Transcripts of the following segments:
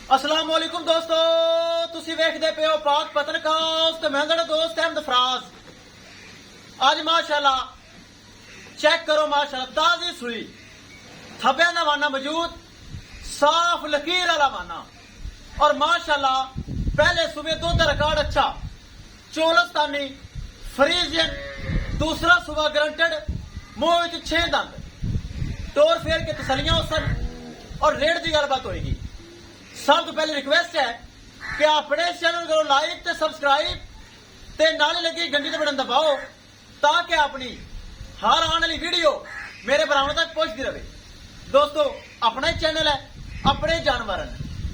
अस्सलाम वालेकुम दोस्तों, तुसी वेखदे पे हो पाक पत्रकास्ट ते मैं तेरा दोस्त अहमद फराज। आज माशाल्लाह चेक करो, माशाल्लाह ताजी सुई थब्बे दा वाना मौजूद, साफ लकीर वाला वाना और माशाल्लाह पहले सुबह दुध का रिकॉर्ड अच्छा, चोलस्तानी फ्रीजियन, दूसरा सुबह ग्रंटेड, मुंह विच 6 दंद, टोर फेर के तसलियां उसन और रेट की गलबात होएगी। सब तो पहले रिक्वेस्ट है कि अपने चैनल करो लाइक ते सब्सक्राइब ते नाले लगी घंटी ते बटन दबाओ ताकि अपनी हर आने वाली वीडियो मेरे भरावां तक पहुंचती रहे। दोस्तों अपना ही चैनल है, अपने जानवर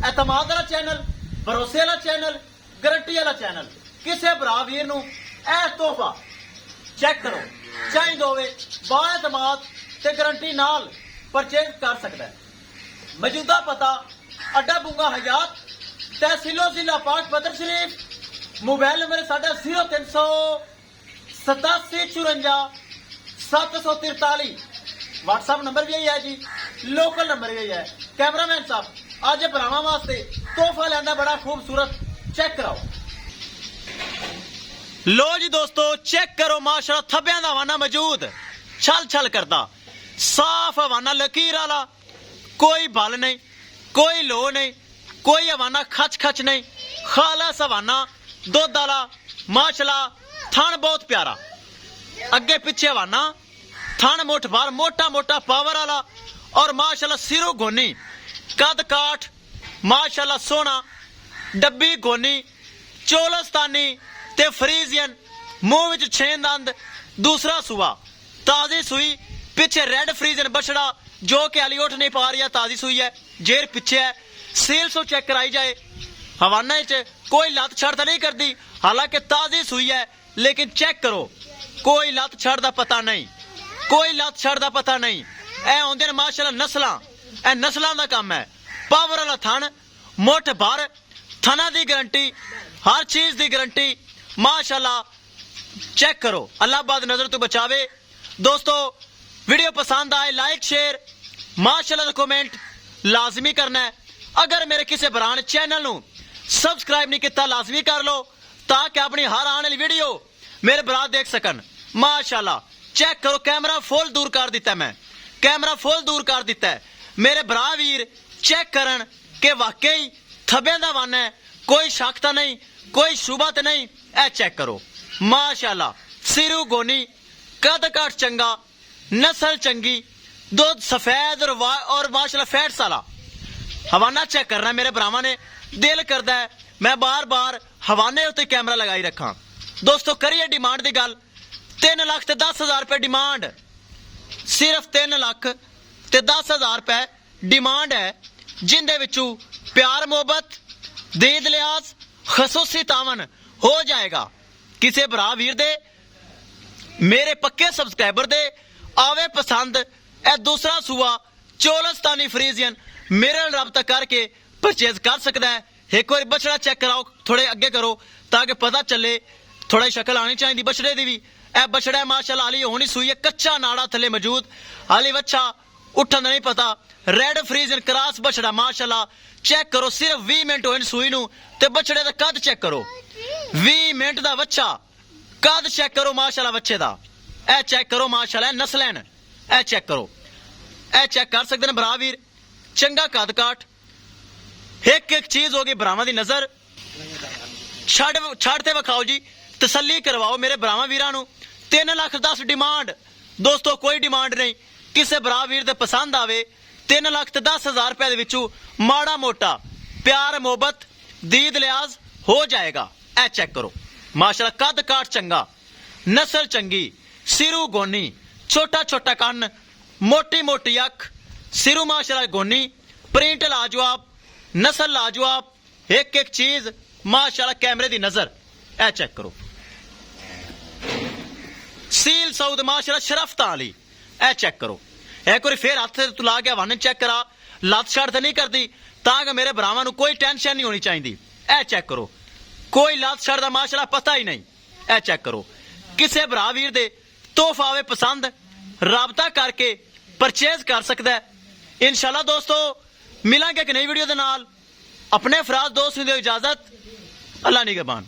एतमाद वाला चैनल, भरोसे वाला चैनल, गारंटी वाला चैनल। किसी भरा वीर नूं ए तोहफा चेक करो चाहिए होवे बाएतमाद ते गारंटी नाल परचेज कर सकता है। मौजूदा पता अड्डा बुंगा हयात, तहसीलो जिला पाक पत्र शरीफ, मोबाइल नंबर साढ़ा 0387 व्हाट्सएप नंबर भी यही है जी, लोकल नंबर यही है। कैमरामैन साहब आज भरावां वास्ते तोहफा लिया बड़ा खूबसूरत, चेक कराओ। लो जी दोस्तों चेक करो, माशाल्लाह थब्बियां दा हवाना मौजूद, छल छल करता, साफ हवाना लकीर वाला, कोई बल नहीं, कोई लो नहीं, कोई हवाना खच खच नहीं, खालस हवाना दुध वाला। माशाल्लाह थन बहुत प्यारा, अगे पिछे हवाना, थन मुठ भर मोटा मोटा पावर वाला और माशाल्लाह सिरों गोनी, कद काठ माशाल्लाह सोना, डब्बी गोनी, चोलस्तानी ते फ्रीजियन, मुंह विच 6 दंद, दूसरा सुआ ताजी सुई, पिछे रेड फ्रीजियन बछड़ा जो कि अली उठ नहीं पा रही है, ताजी सुई है, जेर पिछे है। सील सो चेक कराई जाए, हवाना कोई लत छड़ नहीं करती, हालांकि ताजी सुई है, लेकिन चेक करो कोई लत छड़ दा पता नहीं, कोई लत छड़ दा पता नहीं। ए आउंदे ने माशाल्लाह नस्लां, ए नस्लां दा काम है। पावर वाला थन, मुठ भर, थना दी गारंटी, हर चीज दी गारंटी, माशाल्लाह चेक करो। अल्लाह बाद नजर तो बचावे। दोस्तों वीडियो पसंद आए लाइक शेयर माशाल्लाह कमेंट लाजमी करना है। अगर मेरे किसी भरा ने चैनल नू सब्सक्राइब नहीं किया लाजमी कर लो ताकि अपनी हर आने वाली वीडियो मेरे भरा देख सकन। माशाल्लाह चेक करो, कैमरा फुल दूर कर दिता है, मैं कैमरा फुल दूर कर दिता है। मेरे भरा वीर चेक करन के वाकई थब्बे दा वन है, कोई शक तो नहीं, कोई शुबा तो नहीं। ए चेक करो माशाल्लाह सिरू गोनी, कद काठ चंगा, नस्ल चंगी, दूध सफेद और माशाल्लाह फैट साला। हवाना चेक करना मेरे भरावां ने, दिल करता है मैं बार बार हवाने उत्ते कैमरा लगाई रखा। दोस्तों करिए डिमांड की गल, 3,10,000 रुपए डिमांड, सिर्फ 3,10,000 रुपए डिमांड है, जिंदे विचों प्यार मोहब्बत दीद लिहाज खसूसी तावन हो जाएगा। किसी भरा वीर दे मेरे पक्के सब्सक्राइबर दे आवे पसंद, ए दूसरा सुआ चोलस्तानी फ्रीजियन मेरे नाल रब्ता करके परचेज कर सकता है। एक बार बछड़ा चेक कराओ, थोड़े अगे करो ताकि पता चले, थोड़ा शक्ल आनी चाहिए बछड़े की भी। ए बछड़ा माशाल्लाह हाली होनी सुई है, कच्चा नाड़ा थले मौजूद, हाली बच्चा उठन नहीं पता। रेड फ्रीजियन क्रॉस बछड़ा माशाल्लाह चेक करो, सिर्फ 20 मिनट होए सुई नू ते बछड़े दा कद चेक करो, 20 मिनट दा बच्चा, कद चेक करो माशाल्लाह बच्चे दा। ए चेक करो माशाल्लाह नस्लैन, ए चेक करो, ए चेक कर सकते हैं भरा वीर, चंगा कद काठ। एक एक चीज होगी भरावां दी नजर, छड़ ते विखाओ जी, तसल्ली करवाओ मेरे भरावां वीरां नू। 3,10,000 डिमांड, दोस्तों कोई डिमांड नहीं, किसी भरा वीर दे पसंद आवे 3,10,000 रुपए दे विचों माड़ा मोटा प्यार मोहब्बत दीद लिहाज हो जाएगा। ए चेक करो माशाल्लाह कद काठ चंगा, नस्ल चंगी, सिरू गोनी, छोटा छोटा कन्न, मोटी मोटी अख, सिरू माशाल्लाह गोनी, प्रिंट लाजवाब, नस्ल लाजवाब, एक एक चीज माशाल्लाह कैमरे दी नजर। ए चेक करो सील सऊद माशाल्लाह शरफता वाली। ए चेक करो, एक बार फिर हथ तुला के वन चेक करा, लत छड़ तो नहीं करती ताकि मेरे भरावां नू कोई टेंशन नहीं होनी चाहिए। ए चेक करो कोई लत छड़ दा माशाल्लाह पता ही नहीं। ए चेक करो किसी भरा वीर दे तोहफा आवे पसंद, राबता करके परचेज कर सकता है। इंशाल्लाह दोस्तों मिलांगे एक नई वीडियो दे नाल। अपने अफराज दोस्त ने दो इजाजत, अल्लाह निगहबान।